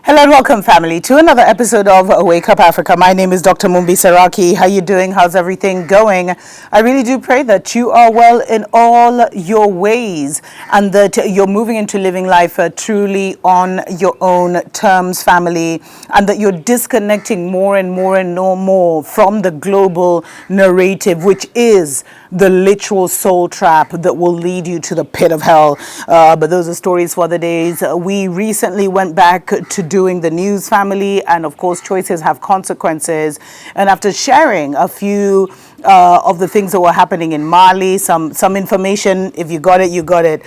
Hello and welcome, family, to another episode of Wake Up Africa. My name is Dr. Mumbi Saraki. How you doing? How's everything going? I really do pray that you are well in all your ways and that you're moving into living life truly on your own terms, family, and that you're disconnecting more and more and more from the global narrative, which is the literal soul trap that will lead you to the pit of hell. But those are stories for other days. We recently went back to doing the news, family, and of course choices have consequences. And after sharing a few of the things that were happening in Mali, some information, if you got it, you got it.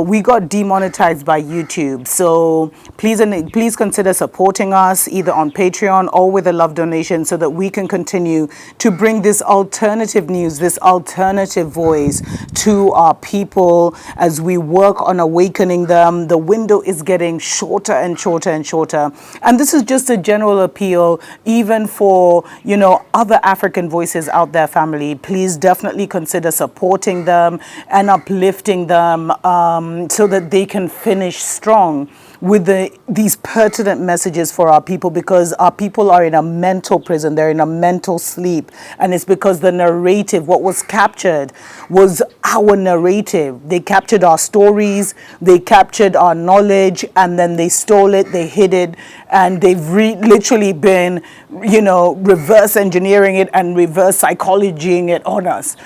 We got demonetized by YouTube. So please consider supporting us either on Patreon or with a love donation so that we can continue to bring this alternative news, this alternative voice to our people as we work on awakening them. The window is getting shorter and shorter and shorter. And this is just a general appeal, even for, other African voices out there, family. Please definitely consider supporting them and uplifting them so that they can finish strong with these pertinent messages for our people, because our people are in a mental prison, they're in a mental sleep, and it's because the narrative, what was captured was our narrative. They captured our stories, they captured our knowledge, and then they stole it, they hid it, and they've literally been, reverse engineering it and reverse psychologying it on us.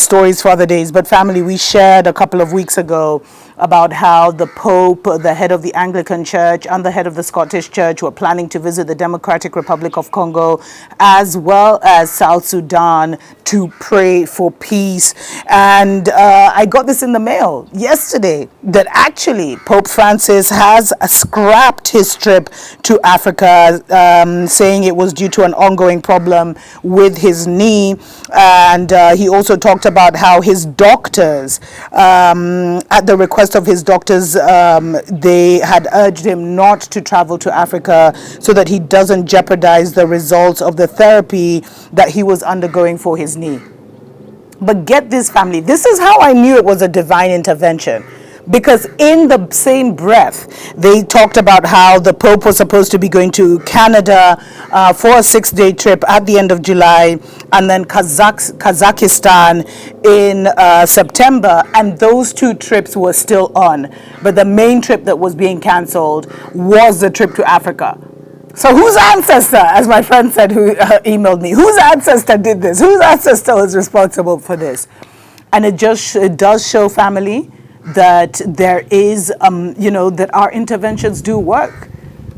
Stories for other days. But family, we shared a couple of weeks ago about how the Pope, the head of the Anglican Church, and the head of the Scottish Church were planning to visit the Democratic Republic of Congo as well as South Sudan to pray for peace. And I got this in the mail yesterday that actually Pope Francis has scrapped his trip to Africa, saying it was due to an ongoing problem with his knee. And he also talked about how his doctors, at the request of his doctors, they had urged him not to travel to Africa so that he doesn't jeopardize the results of the therapy that he was undergoing for his knee. But get this, family, this is how I knew it was a divine intervention. Because in the same breath, they talked about how the Pope was supposed to be going to Canada for a 6-day trip at the end of July, and then Kazakhstan in September, and those two trips were still on. But the main trip that was being cancelled was the trip to Africa. So whose ancestor, as my friend said who emailed me, whose ancestor did this? Whose ancestor was responsible for this? And it does show, family, that there is, that our interventions do work.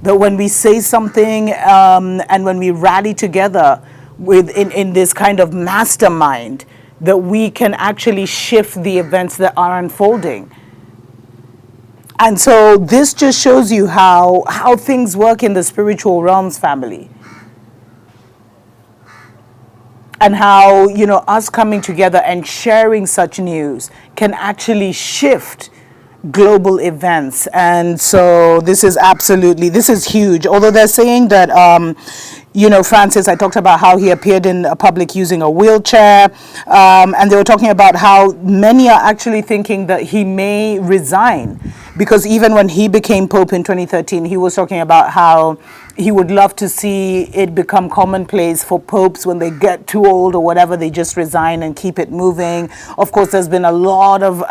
That when we say something and when we rally together in this kind of mastermind, that we can actually shift the events that are unfolding. And so this just shows you how things work in the spiritual realms, family. And how, us coming together and sharing such news can actually shift global events. And so this is huge. Although they're saying that, Francis, I talked about how he appeared in public using a wheelchair. And they were talking about how many are actually thinking that he may resign. Because even when he became Pope in 2013, he was talking about how he would love to see it become commonplace for popes when they get too old or whatever, they just resign and keep it moving. Of course, there's been a lot of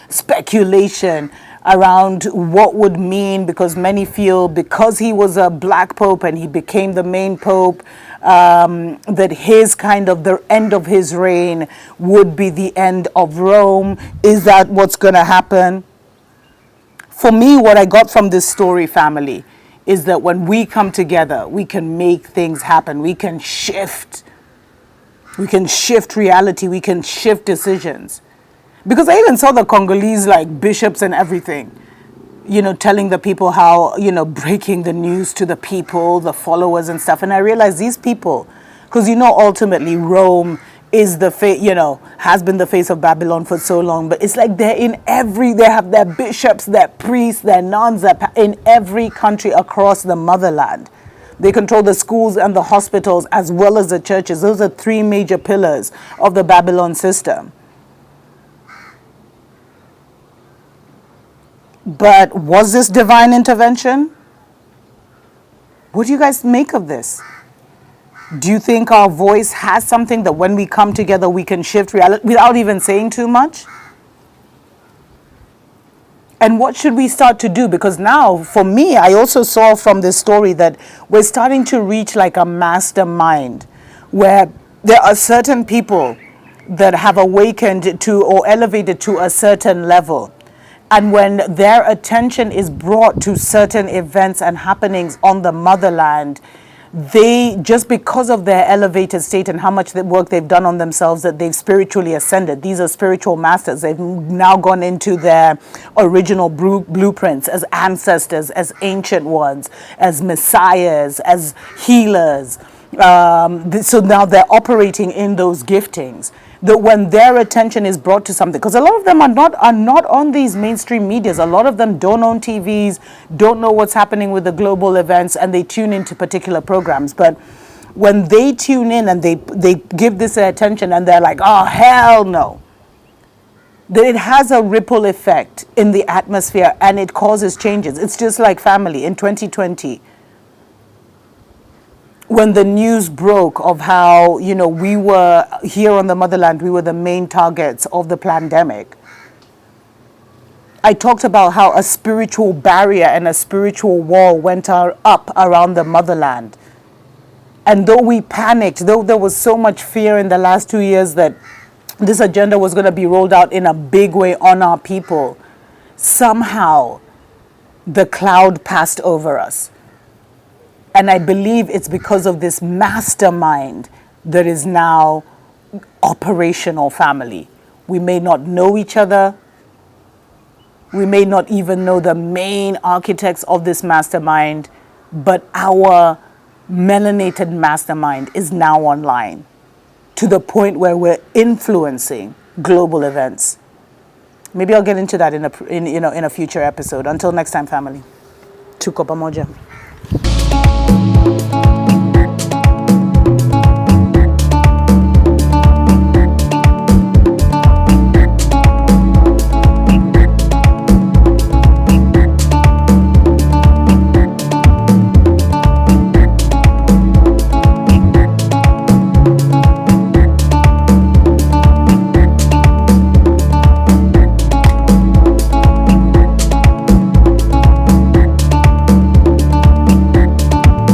speculation around what would mean, because many feel because he was a black pope and he became the main pope, that his kind of the end of his reign would be the end of Rome. Is that what's going to happen? For me, what I got from this story, family, is that when we come together, we can make things happen. We can shift. We can shift reality. We can shift decisions. Because I even saw the Congolese, like bishops and everything, telling the people how, breaking the news to the people, the followers and stuff. And I realized these people, because, ultimately Rome is the face, has been the face of Babylon for so long, but it's like they have their bishops, their priests, their nuns, in every country across the motherland. They control the schools and the hospitals as well as the churches. Those are three major pillars of the Babylon system. But was this divine intervention? What do you guys make of this? Do you think our voice has something that when we come together we can shift reality without even saying too much? And what should we start to do? Because now, for me, I also saw from this story that we're starting to reach like a mastermind where there are certain people that have awakened to or elevated to a certain level. And when their attention is brought to certain events and happenings on the motherland, they, just because of their elevated state and how much work they've done on themselves, that they've spiritually ascended. These are spiritual masters. They've now gone into their original blueprints as ancestors, as ancient ones, as messiahs, as healers. So now they're operating in those giftings. That when their attention is brought to something, because a lot of them are not on these mainstream medias. A lot of them don't own TVs, don't know what's happening with the global events, and they tune into particular programs. But when they tune in and they give this attention and they're like, oh, hell no, that it has a ripple effect in the atmosphere and it causes changes. It's just like family in 2020. When the news broke of how, we were here on the motherland, we were the main targets of the pandemic. I talked about how a spiritual barrier and a spiritual wall went up around the motherland. And though we panicked, though there was so much fear in the last 2 years that this agenda was going to be rolled out in a big way on our people, somehow the cloud passed over us. And I believe it's because of this mastermind that is now operational family. We may not know each other. We may not even know the main architects of this mastermind, but our melanated mastermind is now online to the point where we're influencing global events. Maybe I'll get into that in a future episode. Until next time, family. Tuko pamoja.